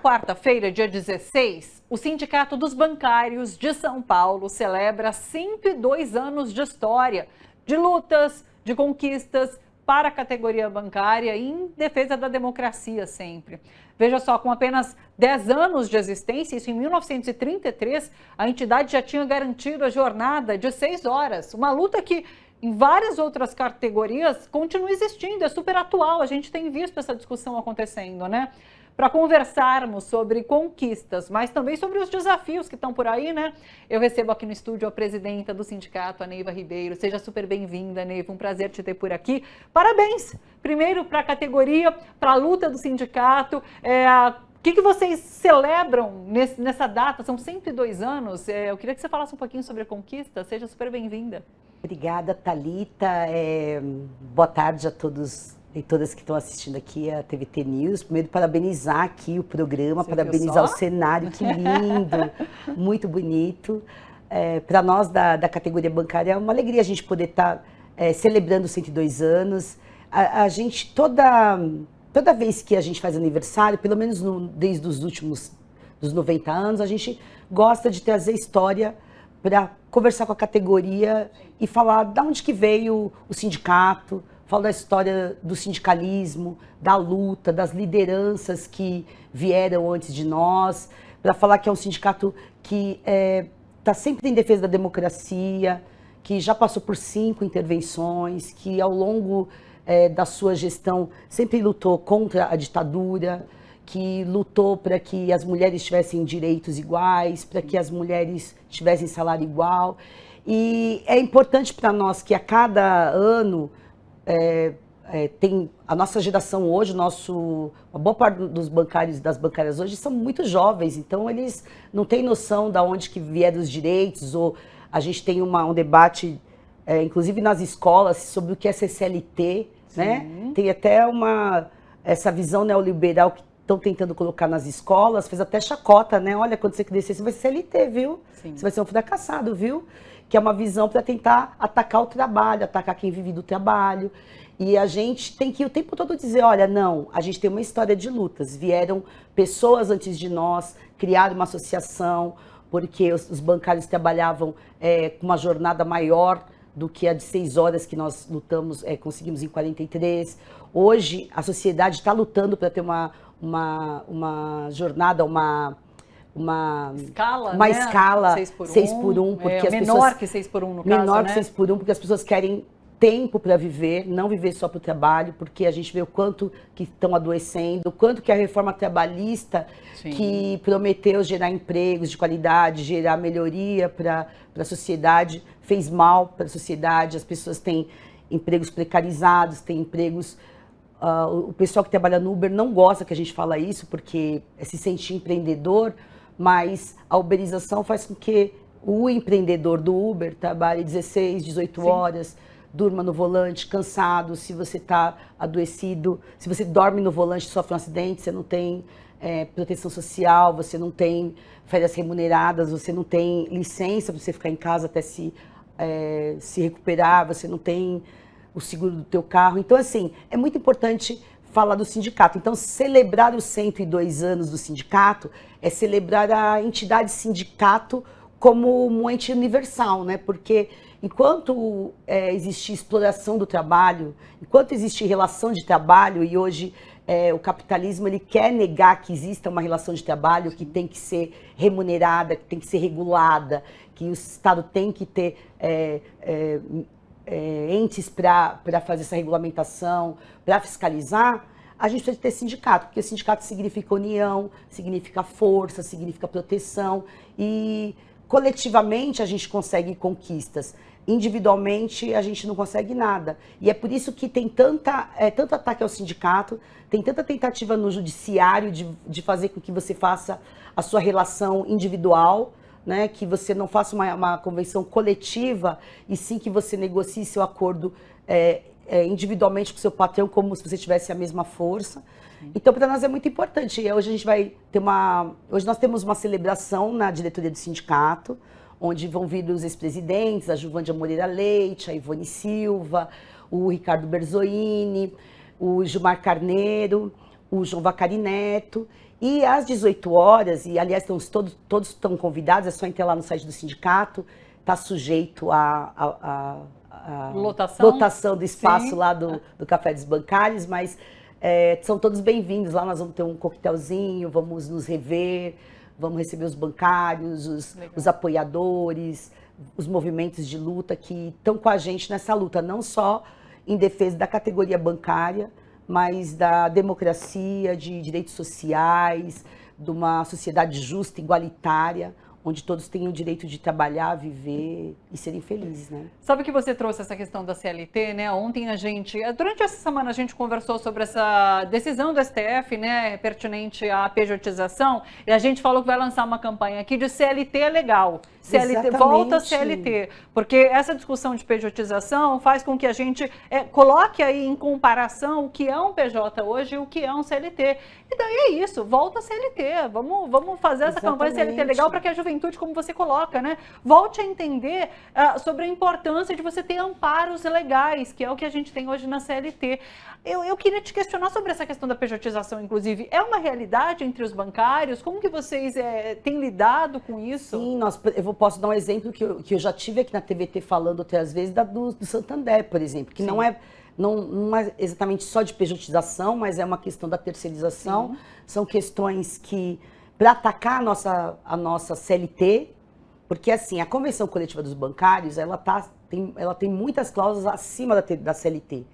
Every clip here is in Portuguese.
quarta-feira, dia 16, o Sindicato dos Bancários de São Paulo celebra 102 anos de história, de lutas, de conquistas para a categoria bancária e em defesa da democracia sempre. Veja só, com apenas 10 anos de existência, isso em 1933, a entidade já tinha garantido a jornada de 6 horas, uma luta que em várias outras categorias continua existindo, é super atual, a gente tem visto essa discussão acontecendo, né? Para conversarmos sobre conquistas, mas também sobre os desafios que estão por aí, né? Eu recebo aqui no estúdio a presidenta do sindicato, a Neiva Ribeiro. Seja super bem-vinda, Neiva, um prazer te ter por aqui. Parabéns, primeiro para a categoria, para a luta do sindicato. O que vocês celebram nessa data? São 102 anos. Eu queria que você falasse um pouquinho sobre a conquista. Seja super bem-vinda. Obrigada, Thalita. Boa tarde a todos e todas que estão assistindo aqui a TVT News. Primeiro, parabenizar aqui o programa, parabenizar o cenário, que lindo, muito bonito. Para nós da categoria bancária é uma alegria a gente poder estar celebrando os 102 anos. A gente, toda vez que a gente faz aniversário, pelo menos desde os últimos dos 90 anos, a gente gosta de trazer história para conversar com a categoria e falar de onde que veio o sindicato, falar da história do sindicalismo, da luta, das lideranças que vieram antes de nós, para falar que é um sindicato que está sempre em defesa da democracia, que já passou por 5 intervenções, que ao longo da sua gestão sempre lutou contra a ditadura, que lutou para que as mulheres tivessem direitos iguais, para que as mulheres tivessem salário igual. E é importante para nós que a cada ano tem a nossa geração hoje, uma boa parte dos bancários e das bancárias hoje são muito jovens, então eles não têm noção de onde que vieram os direitos, ou a gente tem um debate, inclusive nas escolas, sobre o que é ser CLT, né? Tem até essa visão neoliberal que estão tentando colocar nas escolas, fez até chacota, né? Olha, quando você crescer, você vai ser CLT, viu? Sim. Você vai ser um fracassado, viu? Que é uma visão para tentar atacar o trabalho, atacar quem vive do trabalho. E a gente tem que o tempo todo dizer, olha, não, a gente tem uma história de lutas. Vieram pessoas antes de nós, criaram uma associação, porque os bancários trabalhavam com uma jornada maior do que a de 6 horas que nós lutamos, conseguimos em 43. Hoje, a sociedade está lutando para ter uma jornada, uma escala, uma né? escala 6 por 1, porque as menor pessoas, que 6 por 1 no caso, menor né? que 6 por 1, porque as pessoas querem tempo para viver, não viver só para o trabalho, porque a gente vê o quanto que estão adoecendo, o quanto que a reforma trabalhista, sim, que prometeu gerar empregos de qualidade, gerar melhoria para a sociedade, fez mal para a sociedade. As pessoas têm empregos precarizados, têm empregos... o pessoal que trabalha no Uber não gosta que a gente fala isso, porque se sente empreendedor, mas a uberização faz com que o empreendedor do Uber trabalhe 16, 18 sim, horas, durma no volante, cansado. Se você está adoecido, se você dorme no volante e sofre um acidente, você não tem proteção social, você não tem férias remuneradas, você não tem licença para você ficar em casa até se recuperar, você não tem o seguro do teu carro. Então, assim, é muito importante falar do sindicato. Então, celebrar os 102 anos do sindicato é celebrar a entidade sindicato como um ente universal, né? Porque enquanto existe exploração do trabalho, enquanto existe relação de trabalho, e hoje o capitalismo ele quer negar que exista uma relação de trabalho que tem que ser remunerada, que tem que ser regulada, que o Estado tem que ter entes para fazer essa regulamentação, para fiscalizar, a gente precisa ter sindicato, porque sindicato significa união, significa força, significa proteção, e coletivamente a gente consegue conquistas, individualmente a gente não consegue nada. E é por isso que tem tanto ataque ao sindicato, tem tanta tentativa no judiciário de fazer com que você faça a sua relação individual, né, que você não faça uma convenção coletiva, e sim que você negocie seu acordo individualmente com seu patrão, como se você tivesse a mesma força. Então, para nós é muito importante. Hoje a gente vai ter hoje nós temos uma celebração na diretoria do sindicato, onde vão vir os ex-presidentes, a Juvândia Moreira Leite, a Ivone Silva, o Ricardo Berzoini, o Gilmar Carneiro, o João Vacari Neto. E às 18 horas, e aliás todos estão convidados, é só entrar lá no site do sindicato, está sujeito a lotação do espaço. Sim. Lá do Café dos Bancários, mas são todos bem-vindos. Lá nós vamos ter um coquetelzinho, vamos nos rever, vamos receber os bancários, os apoiadores, os movimentos de luta que estão com a gente nessa luta, não só em defesa da categoria bancária, mas da democracia, de direitos sociais, de uma sociedade justa, igualitária, onde todos tenham o direito de trabalhar, viver e serem felizes, né? Sabe que você trouxe essa questão da CLT, né? Ontem durante essa semana a gente conversou sobre essa decisão do STF, né, pertinente à pejotização, e a gente falou que vai lançar uma campanha aqui de CLT é legal. CLT, exatamente. Volta CLT, porque essa discussão de pejotização faz com que a gente coloque aí em comparação o que é um PJ hoje e o que é um CLT. E daí é isso, volta CLT, vamos fazer essa campanha CLT legal para que a juventude, como você coloca, né, volte a entender sobre a importância de você ter amparos legais, que é o que a gente tem hoje na CLT. Eu queria te questionar sobre essa questão da pejotização, inclusive. É uma realidade entre os bancários? Como que vocês têm lidado com isso? Sim, eu posso dar um exemplo que eu já tive aqui na TVT falando outras vezes, do Santander, por exemplo, que não é exatamente só de pejotização, mas é uma questão da terceirização. Sim. São questões que, para atacar a nossa CLT, porque assim, a Convenção Coletiva dos Bancários, ela tem muitas cláusulas acima da CLT.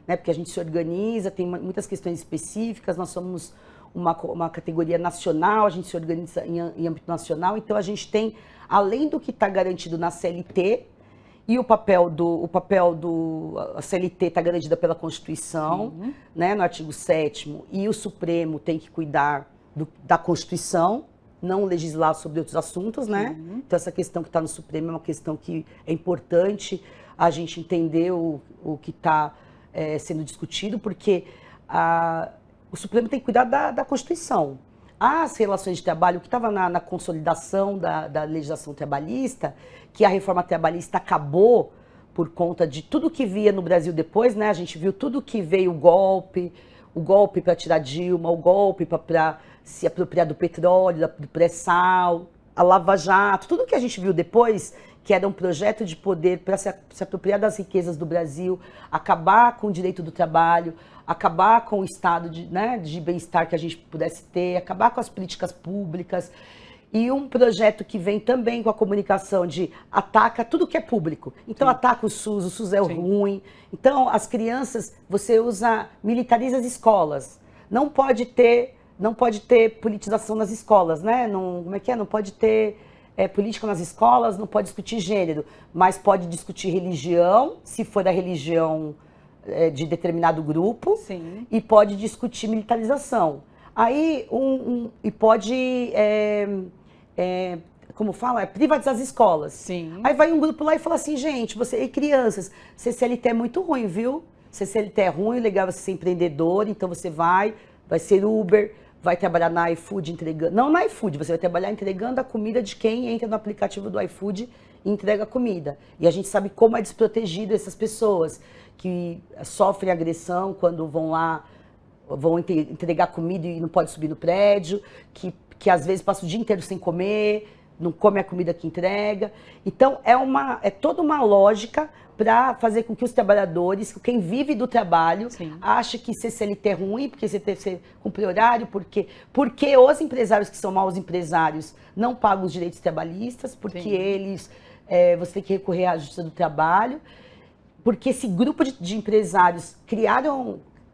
Né? Porque a gente se organiza, tem muitas questões específicas, nós somos uma categoria nacional, a gente se organiza em âmbito nacional, então a gente tem, além do que está garantido na CLT, e a CLT está garantida pela Constituição, né, no artigo 7º, e o Supremo tem que cuidar da Constituição, não legislar sobre outros assuntos, né? Então essa questão que está no Supremo é uma questão que é importante a gente entender o que está sendo discutido, porque o Supremo tem que cuidar da Constituição. As relações de trabalho, o que estava na consolidação da legislação trabalhista, que a reforma trabalhista acabou por conta de tudo que via no Brasil depois, né? A gente viu tudo que veio o golpe para tirar Dilma, o golpe para se apropriar do petróleo, do pré-sal, a Lava Jato, tudo que a gente viu depois, que era um projeto de poder para se apropriar das riquezas do Brasil, acabar com o direito do trabalho, acabar com o estado de bem-estar que a gente pudesse ter, acabar com as políticas públicas. E um projeto que vem também com a comunicação de ataca tudo que é público. Então, sim, ataca o SUS é ruim. Então, as crianças, você militariza as escolas. Não pode ter politização nas escolas, né? Não pode ter política nas escolas, não pode discutir gênero, mas pode discutir religião, se for da religião de determinado grupo, sim, e pode discutir militarização. Aí, e pode, como fala, privatizar as escolas. Sim. Aí vai um grupo lá e fala assim, gente, crianças, CCLT é muito ruim, viu? CCLT é ruim, legal você ser empreendedor, então você vai ser Uber, vai trabalhar na iFood entregando... Não na iFood, você vai trabalhar entregando a comida de quem entra no aplicativo do iFood e entrega a comida. E a gente sabe como é desprotegido essas pessoas que sofrem agressão quando vão entregar comida e não pode subir no prédio, que às vezes passa o dia inteiro sem comer, não come a comida que entrega. Então, é toda uma lógica para fazer com que os trabalhadores, quem vive do trabalho, sim, ache que CLT é ruim, porque você cumpre horário, porque os empresários que são maus empresários não pagam os direitos trabalhistas, porque sim, você tem que recorrer à Justiça do Trabalho, porque esse grupo de empresários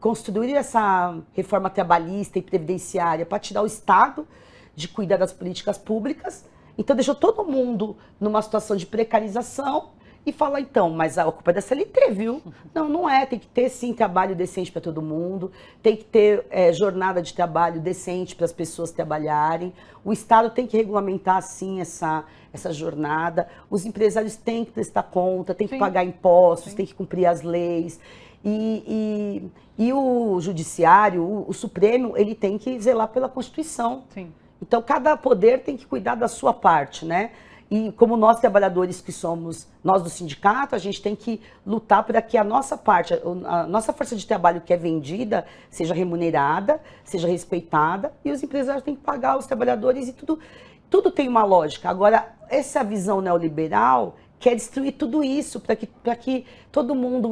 construíram essa reforma trabalhista e previdenciária para tirar o Estado de cuidar das políticas públicas. Então, deixou todo mundo numa situação de precarização e fala, então, mas a culpa é da CLT, viu? Não é. Tem que ter, sim, trabalho decente para todo mundo, tem que ter jornada de trabalho decente para as pessoas trabalharem. O Estado tem que regulamentar, sim, essa jornada. Os empresários têm que prestar conta, têm que sim, pagar impostos, sim, têm que cumprir as leis. E o Judiciário, o Supremo, ele tem que zelar pela Constituição. Sim. Então, cada poder tem que cuidar da sua parte, né? E como nós trabalhadores que somos, nós do sindicato, a gente tem que lutar para que a nossa parte, a nossa força de trabalho que é vendida, seja remunerada, seja respeitada, e os empresários têm que pagar os trabalhadores e tudo tem uma lógica. Agora, essa visão neoliberal quer destruir tudo isso para que todo mundo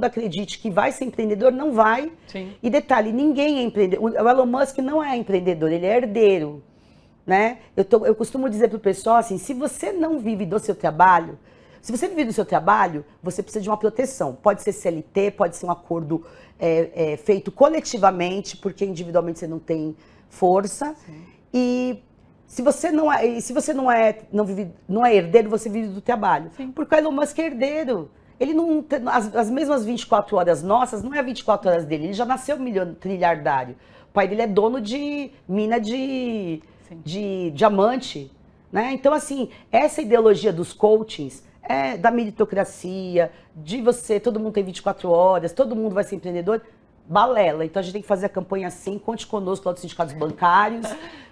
acredite que vai ser empreendedor, não vai. Sim. E detalhe, ninguém é empreendedor. O Elon Musk não é empreendedor, ele é herdeiro. Né? Eu costumo dizer para o pessoal assim, se você não vive do seu trabalho, se você vive do seu trabalho, você precisa de uma proteção. Pode ser CLT, pode ser um acordo feito coletivamente, porque individualmente você não tem força. Sim. E se você não é herdeiro, você vive do trabalho. Sim. Porque o Elon Musk é herdeiro. Ele não tem, as mesmas 24 horas nossas, não é 24 horas dele. Ele já nasceu trilhardário. O pai dele é dono de mina de diamante, né? Então, assim, essa ideologia dos coachings, da meritocracia, de todo mundo tem 24 horas, todo mundo vai ser empreendedor, balela. Então, a gente tem que fazer a campanha assim, conte conosco lá dos sindicatos bancários,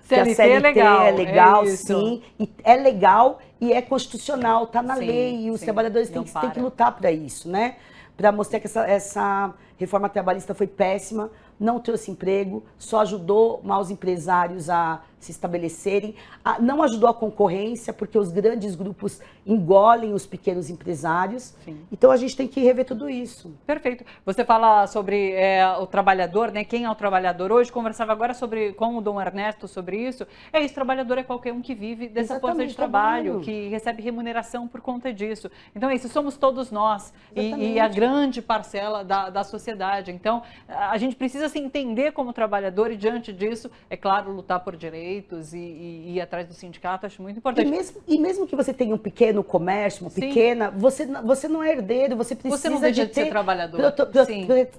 CLT, a CLT é legal, isso. Sim, e é legal e é constitucional, tá na lei, e os trabalhadores têm que lutar para isso, né? Para mostrar que essa reforma trabalhista foi péssima, não trouxe emprego, só ajudou maus empresários a se estabelecerem, não ajudou a concorrência, porque os grandes grupos engolem os pequenos empresários. Sim. Então a gente tem que rever tudo isso. Perfeito. Você fala sobre o trabalhador, né? Quem é o trabalhador hoje? Conversava agora com o Dom Ernesto sobre isso. Esse trabalhador é qualquer um que vive dessa força de trabalho, que recebe remuneração por conta disso. Então é isso, somos todos nós e a grande parcela da sociedade. Então a gente precisa se entender como trabalhador e diante disso, é claro, lutar por direitos e ir atrás do sindicato, acho muito importante. E mesmo que você tenha um pequeno comércio, uma pequena, você não é herdeiro, você precisa você não deixa de ser trabalhador.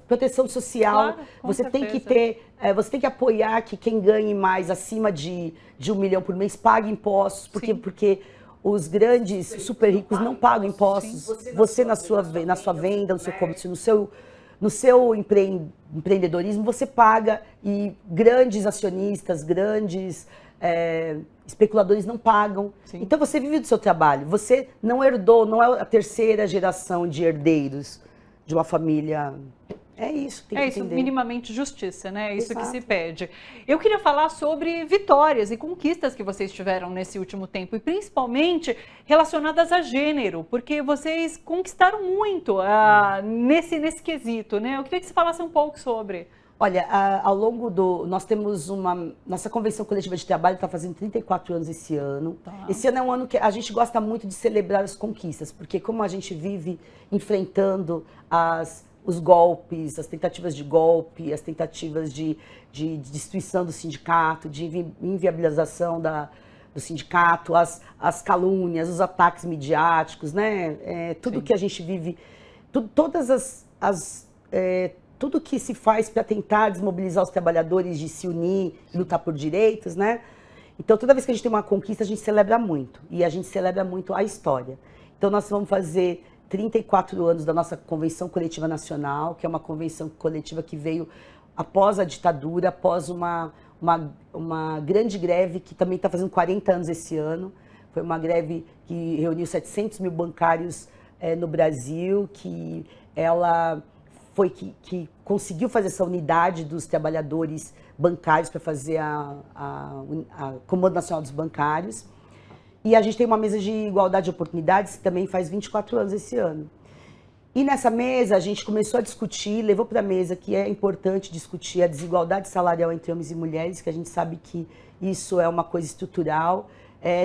Proteção social, claro, você tem que ter, você tem que apoiar que quem ganhe mais acima de 1 milhão por mês pague impostos, porque os grandes super ricos não pagam impostos. Você na sua venda, no seu comércio, no seu empreendedorismo, você paga, e grandes acionistas, grandes especuladores não pagam. Sim. Então você vive do seu trabalho. Você não herdou, não é a terceira geração de herdeiros de uma família. É isso, tem que entender. Isso, minimamente justiça, né? É isso que se pede. Eu queria falar sobre vitórias e conquistas que vocês tiveram nesse último tempo, e principalmente relacionadas a gênero, porque vocês conquistaram muito nesse quesito, né? Eu queria que você falasse um pouco sobre. Olha, ao longo nós temos nossa convenção coletiva de trabalho está fazendo 34 anos esse ano. Tá. Esse ano é um ano que a gente gosta muito de celebrar as conquistas, porque como a gente vive enfrentando os golpes, as tentativas de golpe, as tentativas de destruição do sindicato, de inviabilização do sindicato, as calúnias, os ataques midiáticos, né? Tudo que a gente vive, tudo que se faz para tentar desmobilizar os trabalhadores de se unir e lutar por direitos, né? Então, toda vez que a gente tem uma conquista, a gente celebra muito. E a gente celebra muito a história. Então, nós vamos fazer 34 anos da nossa Convenção Coletiva Nacional, que é uma convenção coletiva que veio após a ditadura, após uma grande greve que também está fazendo 40 anos esse ano. Foi uma greve que reuniu 700 mil bancários no Brasil, que ela foi que conseguiu fazer essa unidade dos trabalhadores bancários para fazer a Comando Nacional dos Bancários. E a gente tem uma mesa de igualdade de oportunidades, que também faz 24 anos esse ano. E nessa mesa a gente começou a discutir, levou para a mesa que é importante discutir a desigualdade salarial entre homens e mulheres, que a gente sabe que isso é uma coisa estrutural,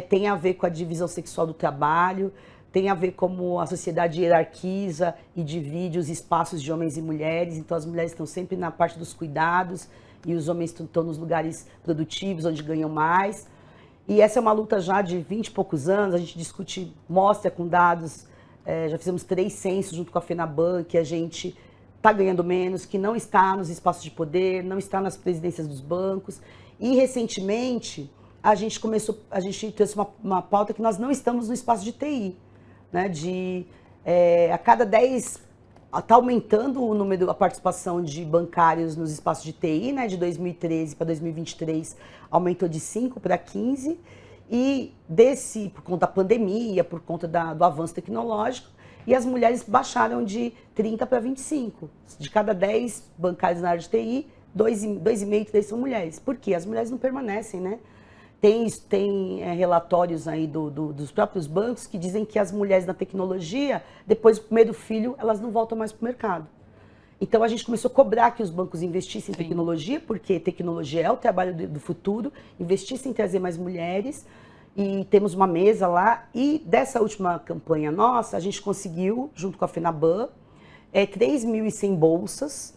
tem a ver com a divisão sexual do trabalho, tem a ver como a sociedade hierarquiza e divide os espaços de homens e mulheres. Então as mulheres estão sempre na parte dos cuidados e os homens estão nos lugares produtivos, onde ganham mais. E essa é uma luta já de 20 e poucos anos, a gente discute, mostra com dados, já fizemos 3 censos junto com a FENABAN, que a gente está ganhando menos, que não está nos espaços de poder, não está nas presidências dos bancos. E recentemente a gente trouxe uma pauta que nós não estamos no espaço de TI, né? A cada 10, está aumentando o número, a participação de bancários nos espaços de TI, né? De 2013 para 2023 aumentou de 5 para 15, E por conta da pandemia, por conta do avanço tecnológico, e as mulheres baixaram de 30 para 25. De cada 10 bancários na área de TI, 2,5, 3 são mulheres. Por quê? As mulheres não permanecem, né? Tem relatórios aí dos próprios bancos que dizem que as mulheres na tecnologia, depois do primeiro filho, elas não voltam mais para o mercado. Então a gente começou a cobrar que os bancos investissem em tecnologia, porque tecnologia é o trabalho do futuro, investissem em trazer mais mulheres, e temos uma mesa lá. E dessa última campanha nossa, a gente conseguiu, junto com a FENABAN, 3.100 bolsas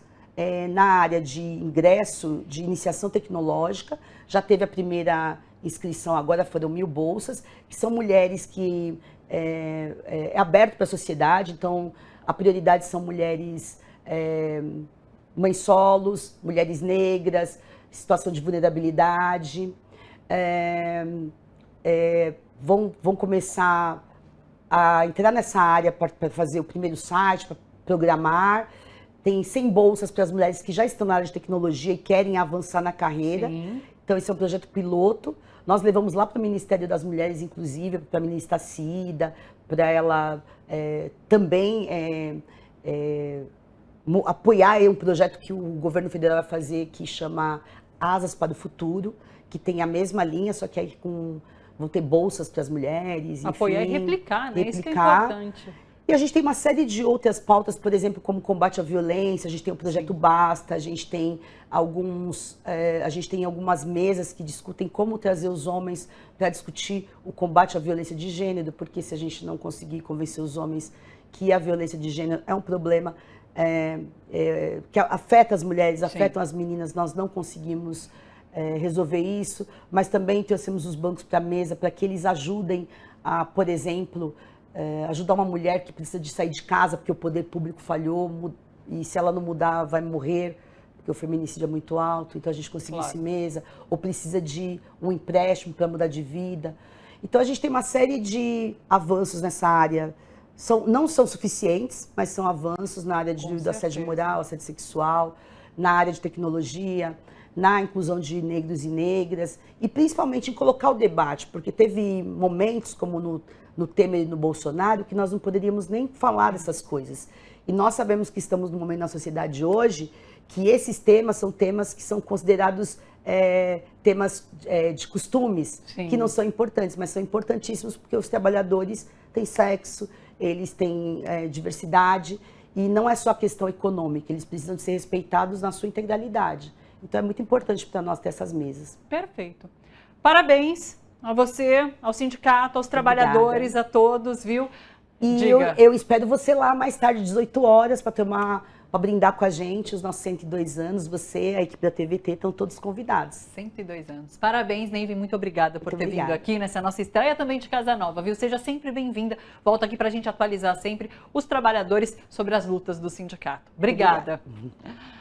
na área de ingresso, de iniciação tecnológica. Já teve a primeira inscrição, agora foram 1.000 bolsas, que são mulheres que é aberto para a sociedade, então a prioridade são mulheres mães solos, mulheres negras, situação de vulnerabilidade, vão começar a entrar nessa área para fazer o primeiro site, para programar. Tem 100 bolsas para as mulheres que já estão na área de tecnologia e querem avançar na carreira. Sim. Então, esse é um projeto piloto. Nós levamos lá para o Ministério das Mulheres, inclusive, para a ministra Cida, para ela também apoiar um projeto que o governo federal vai fazer, que chama Asas para o Futuro, que tem a mesma linha, só que aí vão ter bolsas para as mulheres. Apoiar e replicar, né? Isso que é importante. E a gente tem uma série de outras pautas, por exemplo, como combate à violência, a gente tem o projeto Basta, a gente tem algumas mesas que discutem como trazer os homens para discutir o combate à violência de gênero, porque se a gente não conseguir convencer os homens que a violência de gênero é um problema que afeta as mulheres, afeta as meninas, nós não conseguimos resolver isso, mas também trouxemos os bancos para a mesa para que eles ajudem a, por exemplo, ajudar uma mulher que precisa de sair de casa porque o poder público falhou e se ela não mudar vai morrer, porque o feminicídio é muito alto, então a gente conseguisse mesa, ou precisa de um empréstimo para mudar de vida. Então a gente tem uma série de avanços nessa área. Não são suficientes, mas são avanços na área do assédio moral, assédio sexual, na área de tecnologia, na inclusão de negros e negras, e principalmente em colocar o debate, porque teve momentos, como no Temer e no Bolsonaro, que nós não poderíamos nem falar dessas coisas. E nós sabemos que estamos num momento na sociedade hoje que esses temas são temas que são considerados temas de costumes, que não são importantes, mas são importantíssimos porque os trabalhadores têm sexo, eles têm diversidade, e não é só questão econômica, eles precisam de ser respeitados na sua integralidade. Então é muito importante para nós ter essas mesas. Perfeito. Parabéns a você, ao sindicato, aos trabalhadores, a todos, viu? E eu espero você lá mais tarde, 18 horas, para brindar com a gente os nossos 102 anos. Você, a equipe da TVT, estão todos convidados. 102 anos. Parabéns, Neiva, muito obrigada por ter vindo aqui nessa nossa estreia também de Casa Nova, viu? Seja sempre bem-vinda. Volta aqui para a gente atualizar sempre os trabalhadores sobre as lutas do sindicato. Obrigada.